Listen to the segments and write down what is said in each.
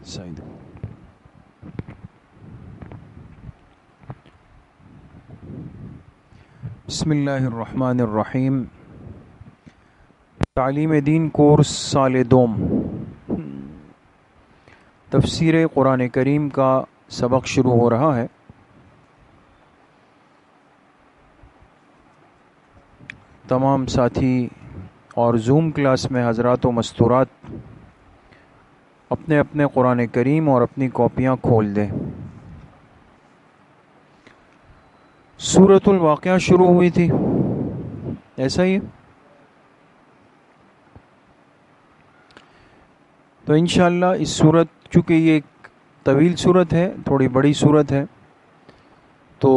سعید بسم اللہ الرحمن الرحیم. تعلیم دین کورس سال دوم، تفسیر قرآن کریم کا سبق شروع ہو رہا ہے. تمام ساتھی اور زوم کلاس میں حضرات و مستورات اپنے اپنے قرآن کریم اور اپنی کاپیاں کھول دیں. سورۃ الواقعہ شروع ہوئی تھی، ایسا ہی. تو انشاءاللہ اس صورت، چونکہ یہ ایک طویل صورت ہے، تھوڑی بڑی صورت ہے، تو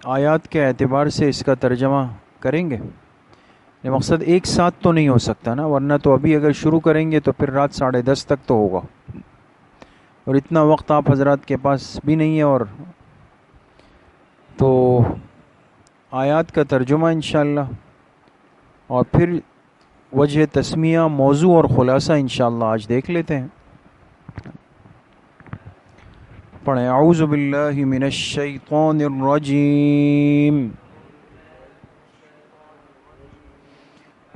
آیات کے اعتبار سے اس کا ترجمہ کریں گے. یہ مقصد ایک ساتھ تو نہیں ہو سکتا نا، ورنہ تو ابھی اگر شروع کریں گے تو پھر رات 10:30 تک تو ہوگا، اور اتنا وقت آپ حضرات کے پاس بھی نہیں ہے. اور تو آیات کا ترجمہ انشاءاللہ، اور پھر وجہ تسمیہ، موضوع اور خلاصہ انشاءاللہ آج دیکھ لیتے ہیں. پڑھیں اعوذ باللہ من الشیطان الرجیم،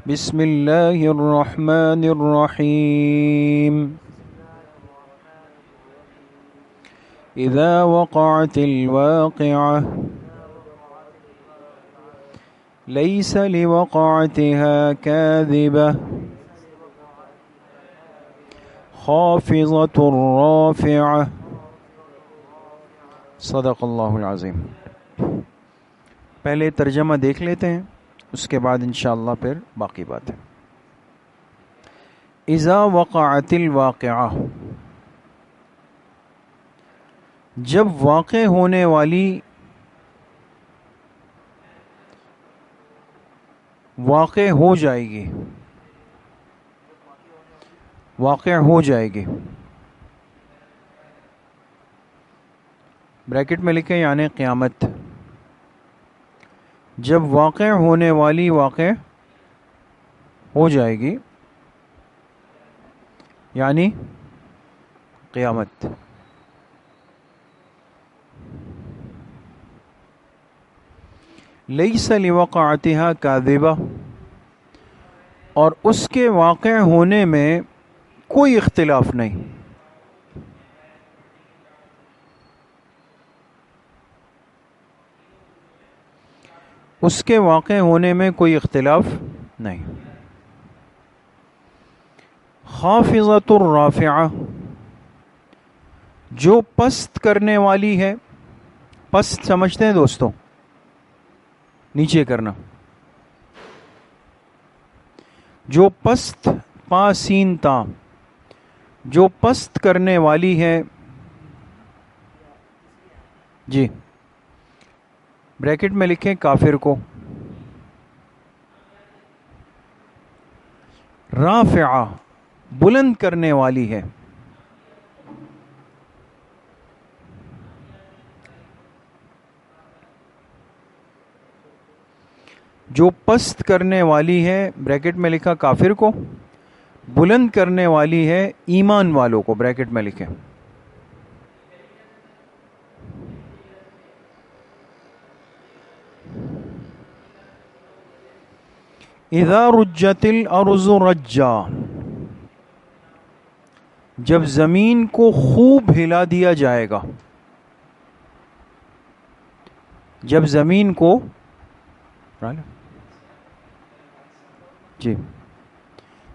بسم اللہ الرحمن الرحیم. اذا وقعت الواقعہ لیس لوقعتها کاذبہ خافضۃ رافعہ. صدق اللہ العظیم. پہلے ترجمہ دیکھ لیتے ہیں، اس کے بعد انشاءاللہ پھر باقی بات ہے. اذا وقعت الواقعہ، جب واقع ہونے والی، واقع ہو جائے گی، واقع ہو جائے گی. بریکٹ میں لکھیں یعنی قیامت. جب واقع ہونے والی واقع ہو جائے گی یعنی قیامت. لیس لوقعتها کاذبہ، اور اس کے واقع ہونے میں کوئی اختلاف نہیں. اس کے واقع ہونے میں کوئی اختلاف نہیں. خافضۃ الرافعہ، جو پست کرنے والی ہے. پست سمجھتے ہیں دوستوں؟ نیچے کرنا. جو پست، پا سین تا، جو پست کرنے والی ہے. جی بریکٹ میں لکھیں کافر کو. رافعہ، بلند کرنے والی ہے. جو پست کرنے والی ہے، بریکٹ میں لکھا کافر کو، بلند کرنے والی ہے ایمان والوں کو. بریکٹ میں لکھیں. اذا رجت الارض رجا، جب زمین کو خوب ہلا دیا جائے گا. جب زمین کو، جی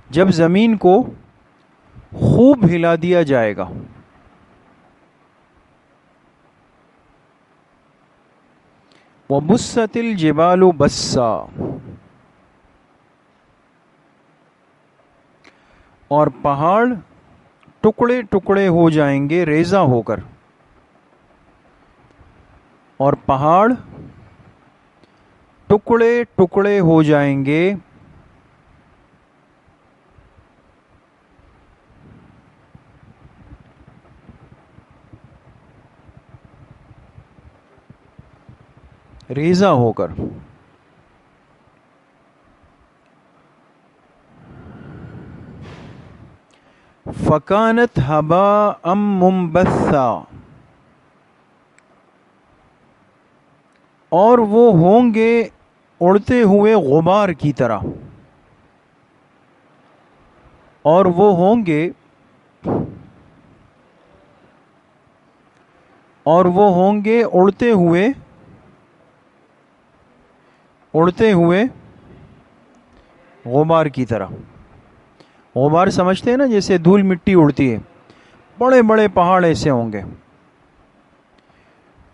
جب زمین کو خوب ہلا دیا جائے گا. وبست الجبال بسا، اور پہاڑ ٹکڑے ٹکڑے ہو جائیں گے ریزہ ہو کر. اور پہاڑ ٹکڑے ٹکڑے ہو جائیں گے ریزہ ہو کر. فکانت ہباء منبثا، اور وہ ہوں گے اڑتے ہوئے غبار کی طرح، اور وہ ہوں گے اڑتے ہوئے غبار کی طرح۔ غبار سمجھتے ہیں نا، جیسے دھول مٹی اڑتی ہے، بڑے بڑے پہاڑ ایسے ہوں گے۔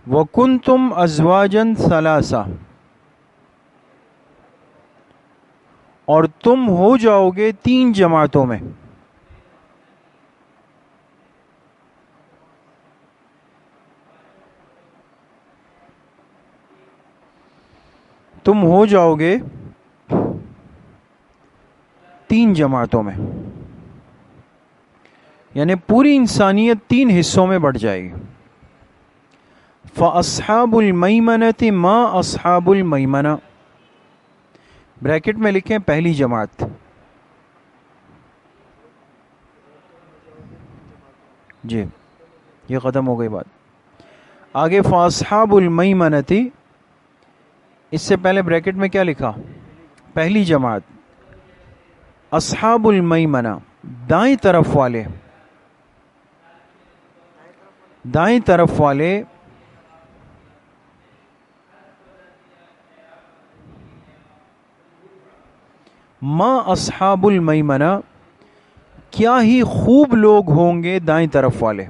وَكُنْتُمْ أَزْوَاجًا ثَلَاثَةً، اور تم ہو جاؤ گے 3 جماعتوں میں۔ تم ہو جاؤ گے 3 جماعتوں میں، یعنی پوری انسانیت 3 حصوں میں بٹ جائے گی۔ فَأَصْحَابُ الْمَيْمَنَةِ مَا أَصْحَابُ الْمَيْمَنَةِ، بریکٹ میں لکھیں پہلی جماعت، جی یہ ختم ہو گئی بات۔ آگے فَأَصْحَابُ الْمَيْمَنَةِ، اس سے پہلے بریکٹ میں کیا لکھا؟ پہلی جماعت۔ اصحاب المیمنہ، دائیں طرف والے، دائیں طرف والے ما اصحاب المیمنہ، کیا ہی خوب لوگ ہوں گے دائیں طرف والے،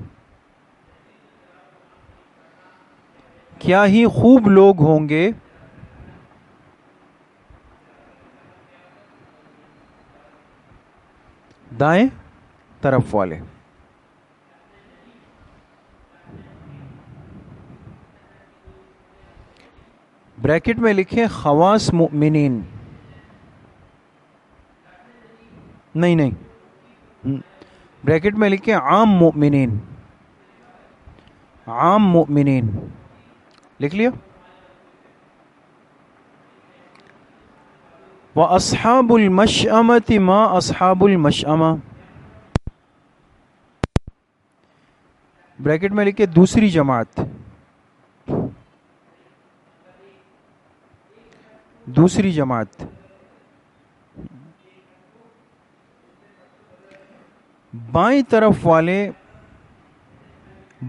کیا ہی خوب لوگ ہوں گے دائیں طرف والے۔ بریکٹ میں لکھیں خواص مؤمنین، نہیں بریکٹ میں لکھیں عام مؤمنین، عام مؤمنین لکھ لیا۔ وَأَصْحَابُ الْمَشْأَمَةِ مَا أَصْحَابُ الْمَشْأَمَةِ، بریکٹ میں لکھیں دوسری جماعت، دوسری جماعت۔ بائیں طرف والے،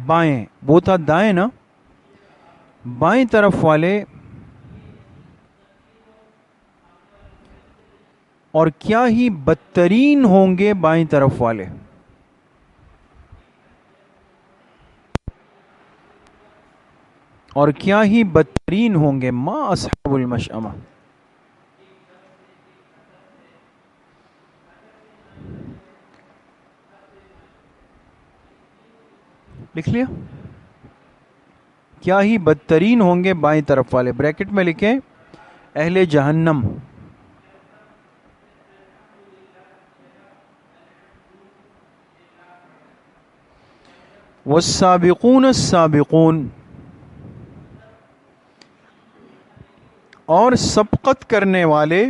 بائیں وہ تھا دائیں نا، بائیں طرف والے، اور کیا ہی بدترین ہوں گے بائیں طرف والے، اور کیا ہی بدترین ہوں گے ما اصحاب المشأمہ۔ لکھ لیا؟ کیا ہی بدترین ہوں گے بائیں طرف والے، بریکٹ میں لکھیں اہل جہنم۔ والسابقون السابقون، اور سبقت کرنے والے،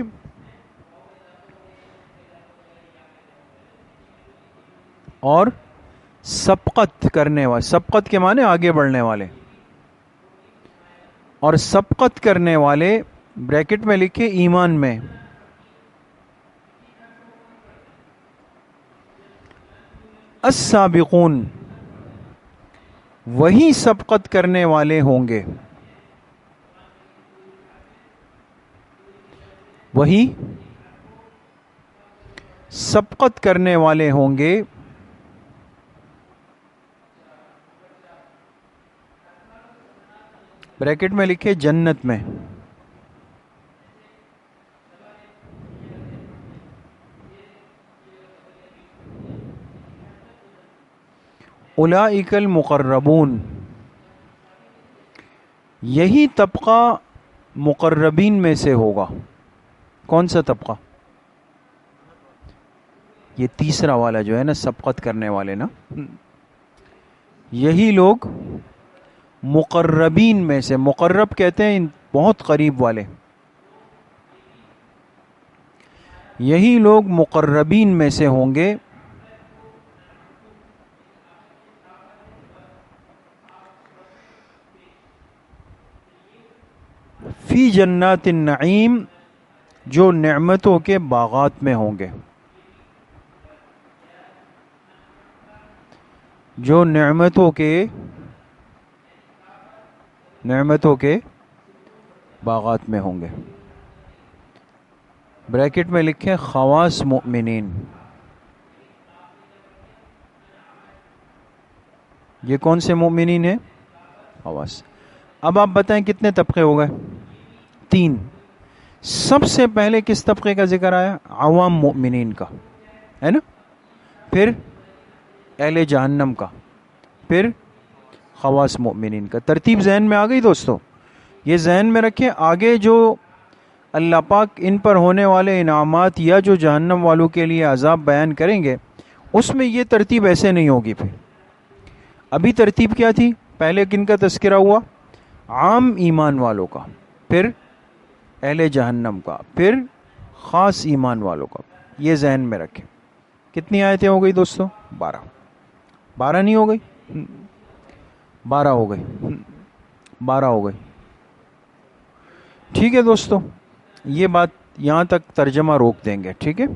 اور سبقت کرنے والے، سبقت کے معنی آگے بڑھنے والے، اور سبقت کرنے والے بریکٹ میں لکھے ایمان میں۔ السابقون، وہی سبقت کرنے والے ہوں گے، وہی سبقت کرنے والے ہوں گے بریکٹ میں لکھے جنت میں۔ اولئک المقربون، یہی طبقہ مقربین میں سے ہوگا۔ کون سا طبقہ؟ یہ تیسرا والا جو ہے نا، سبقت کرنے والے نا، یہی لوگ مقربین میں سے، مقرب کہتے ہیں بہت قریب والے، یہی لوگ مقربین میں سے ہوں گے۔ جنات النعیم، جو نعمتوں کے باغات میں ہوں گے، جو نعمتوں کے باغات میں ہوں گے. بریکٹ میں لکھیں خواص مؤمنین. یہ کون سے مؤمنین ہیں؟ خواص. اب آپ بتائیں کتنے طبقے ہو گئے؟ 3. سب سے پہلے کس طبقے کا ذکر آیا؟ عوام مؤمنین کا، ہے نا. پھر اہل جہنم کا، پھر خواص مؤمنین کا. ترتیب ذہن میں آ گئی دوستو؟ یہ ذہن میں رکھیں، آگے جو اللہ پاک ان پر ہونے والے انعامات یا جو جہنم والوں کے لیے عذاب بیان کریں گے، اس میں یہ ترتیب ایسے نہیں ہوگی. پھر ابھی ترتیب کیا تھی؟ پہلے کن کا تذکرہ ہوا؟ عام ایمان والوں کا، پھر اہل جہنم کا، پھر خاص ایمان والوں کا. یہ ذہن میں رکھیں. کتنی آیتیں ہو گئی دوستو؟ 12. 12 نہیں ہو گئی؟ 12 ہو گئی. 12 ہو گئی. ٹھیک ہے دوستو، یہ بات یہاں تک ترجمہ روک دیں گے. ٹھیک ہے.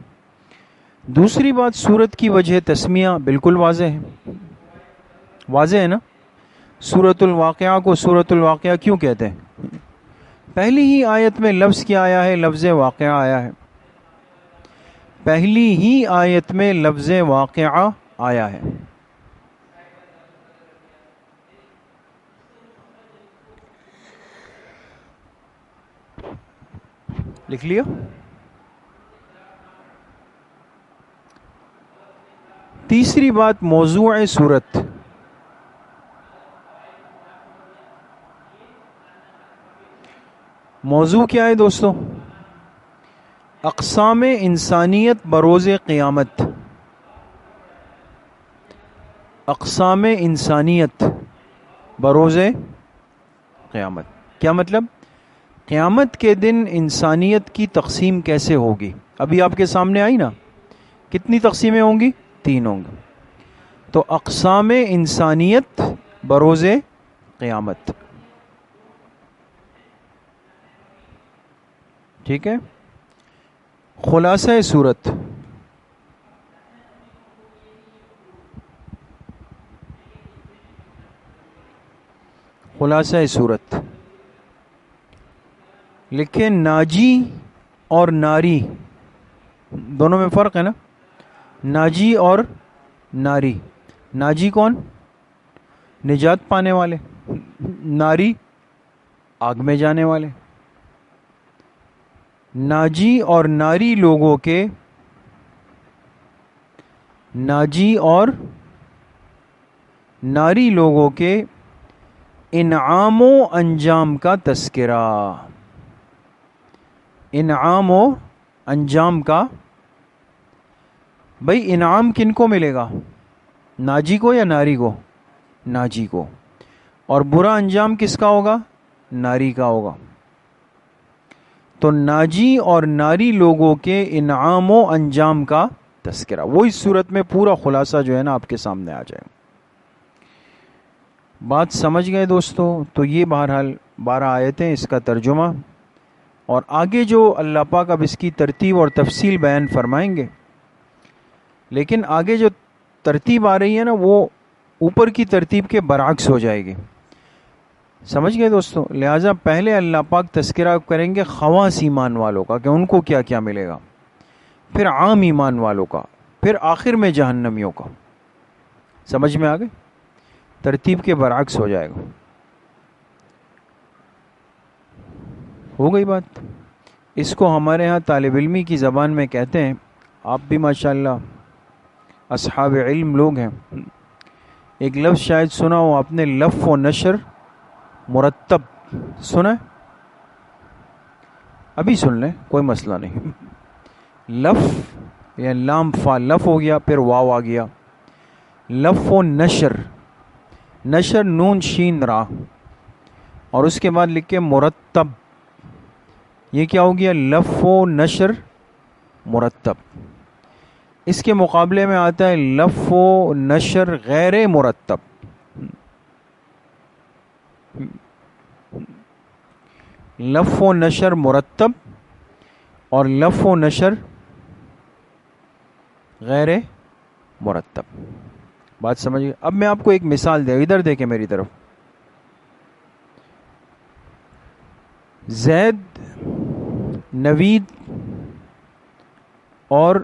دوسری بات، سورت کی وجہ تسمیہ بالکل واضح ہے. واضح ہے نا؟ سورت الواقعہ کو سورت الواقعہ کیوں کہتے ہیں؟ پہلی ہی آیت میں لفظ کیا آیا ہے؟ لفظ واقعہ آیا ہے. پہلی ہی آیت میں لفظ واقعہ آیا ہے. لکھ لیا؟ تیسری بات، موضوع سورت. موضوع کیا ہے دوستو؟ اقسام انسانیت بروز قیامت. اقسام انسانیت بروز قیامت. کیا مطلب؟ قیامت کے دن انسانیت کی تقسیم کیسے ہوگی؟ ابھی آپ کے سامنے آئی نا. کتنی تقسیمیں ہوں گی؟ 3 ہوں گی. تو اقسام انسانیت بروز قیامت. ٹھیک ہے. خلاصہ سورت. خلاصہ سورت لکھیں ناجی اور ناری، دونوں میں فرق ہے نا. ناجی اور ناری. ناجی کون؟ نجات پانے والے. ناری آگ میں جانے والے. ناجی اور ناری لوگوں کے، ناجی اور ناری لوگوں کے انعام و انجام کا تذکرہ. انعام و انجام کا. بھئی انعام کن کو ملے گا؟ ناجی کو یا ناری کو؟ ناجی کو. اور برا انجام کس کا ہوگا؟ ناری کا ہوگا. تو ناجی اور ناری لوگوں کے انعام و انجام کا تذکرہ، وہ اس صورت میں پورا خلاصہ جو ہے نا آپ کے سامنے آ جائے. بات سمجھ گئے دوستو؟ تو یہ بہرحال 12 آیتیں، اس کا ترجمہ. اور آگے جو اللہ پاک اب اس کی ترتیب اور تفصیل بیان فرمائیں گے، لیکن آگے جو ترتیب آ رہی ہے نا وہ اوپر کی ترتیب کے برعکس ہو جائے گی. سمجھ گئے دوستو؟ لہٰذا پہلے اللہ پاک تذکرہ کریں گے خواص ایمان والوں کا کہ ان کو کیا کیا ملے گا، پھر عام ایمان والوں کا، پھر آخر میں جہنمیوں کا. سمجھ میں آ گئے؟ ترتیب کے برعکس ہو جائے گا. ہو گئی بات؟ اس کو ہمارے ہاں طالب علمی کی زبان میں کہتے ہیں، آپ بھی ماشاءاللہ اصحاب علم لوگ ہیں. ایک لفظ شاید سنا ہو آپ نے، لف و نشر مرتب. سنا ہے؟ ابھی سن لیں، کوئی مسئلہ نہیں. لف یا لام فا، لف ہو گیا پھر واو آ گیا. لف و نشر، نشر نون شین را، اور اس کے بعد لکھے مرتب. یہ کیا ہو گیا؟ لف و نشر مرتب. اس کے مقابلے میں آتا ہے لف و نشر غیر مرتب. لف و نشر مرتب اور لف و نشر غیر مرتب. بات سمجھیے. اب میں آپ کو ایک مثال دے, ادھر دیکھیں میری طرف. زید, نوید اور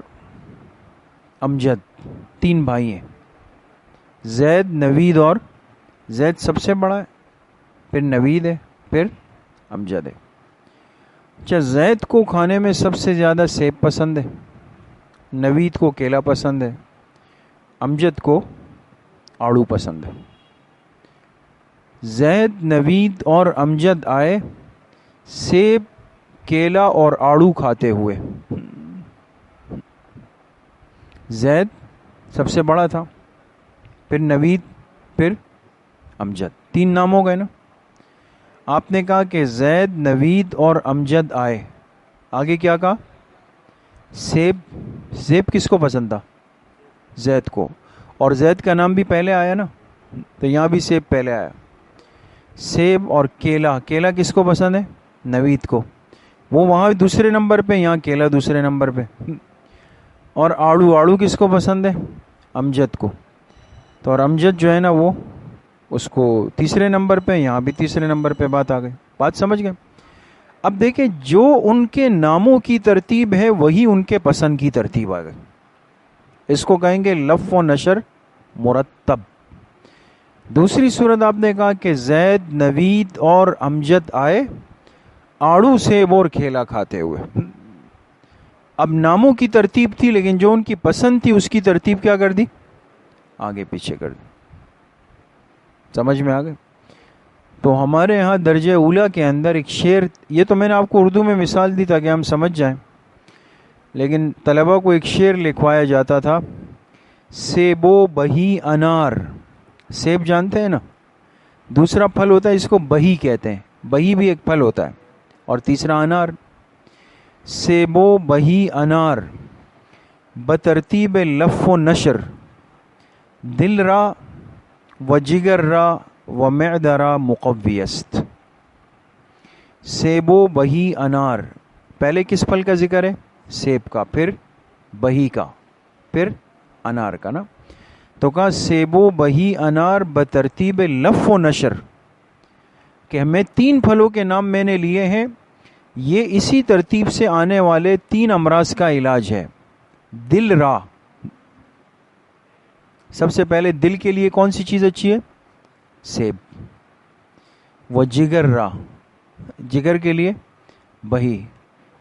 امجد تین بھائی ہیں. زید, نوید اور زید سب سے بڑا ہے, پھر نوید ہے, پھر امجد ہے. اچھا, زید کو کھانے میں سب سے زیادہ سیب پسند ہے, نوید کو کیلا پسند ہے, امجد کو آڑو پسند ہے. زید, نوید اور امجد آئے سیب, کیلا اور آڑو کھاتے ہوئے. زید سب سے بڑا تھا, پھر نوید, پھر امجد, تین نام ہو گئے نا. آپ نے کہا کہ زید, نوید اور امجد آئے, آگے کیا کہا؟ سیب. سیب کس کو پسند تھا؟ زید کو, اور زید کا نام بھی پہلے آیا نا, تو یہاں بھی سیب پہلے آیا. سیب اور کیلا, کیلا کس کو پسند ہے؟ نوید کو, وہ وہاں دوسرے نمبر پہ, یہاں کیلا دوسرے نمبر پہ. اور آڑو, آڑو کس کو پسند ہے؟ امجد کو. تو اور امجد جو ہے نا وہ اس کو تیسرے نمبر پہ, یہاں بھی تیسرے نمبر پہ. بات آ گئی, بات سمجھ گئے. اب دیکھیں, جو ان کے ناموں کی ترتیب ہے وہی ان کے پسند کی ترتیب آ گئی. اس کو کہیں گے لف و نشر مرتب. دوسری صورت آپ نے کہا کہ زید, نوید اور امجد آئے آڑو, سیب اور کیلا کھاتے ہوئے. اب ناموں کی ترتیب تھی, لیکن جو ان کی پسند تھی اس کی ترتیب کیا کر دی؟ آگے پیچھے کر دی. سمجھ میں آ گئے؟ تو ہمارے یہاں درجہ اولیٰ کے اندر ایک شعر, یہ تو میں نے آپ کو اردو میں مثال دی تاکہ ہم سمجھ جائیں, لیکن طلبہ کو ایک شعر لکھوایا جاتا تھا. سیب و بہی انار. سیب جانتے ہیں نا, دوسرا پھل ہوتا ہے اس کو بہی کہتے ہیں, بہی بھی ایک پھل ہوتا ہے, اور تیسرا انار. سیب و بہی انار بترتیب لف و نشر, دل را و جگر را و معدہ را مقوی است. سیب و بہی انار, پہلے کس پھل کا ذکر ہے؟ سیب کا, پھر بہی کا, پھر انار کا نا. تو کہا سیب و بہی انار بترتیب لف و نشر, کہ ہمیں تین پھلوں کے نام میں نے لیے ہیں, یہ اسی ترتیب سے آنے والے تین امراض کا علاج ہے. دل را, سب سے پہلے دل کے لیے کون سی چیز اچھی ہے؟ سیب. وہ جگر را, جگر کے لیے بہی.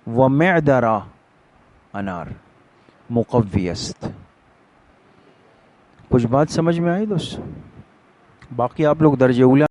وہ معدہ را, انار. مقوی است. کچھ بات سمجھ میں آئی دوست؟ باقی آپ لوگ درجہ اولیٰ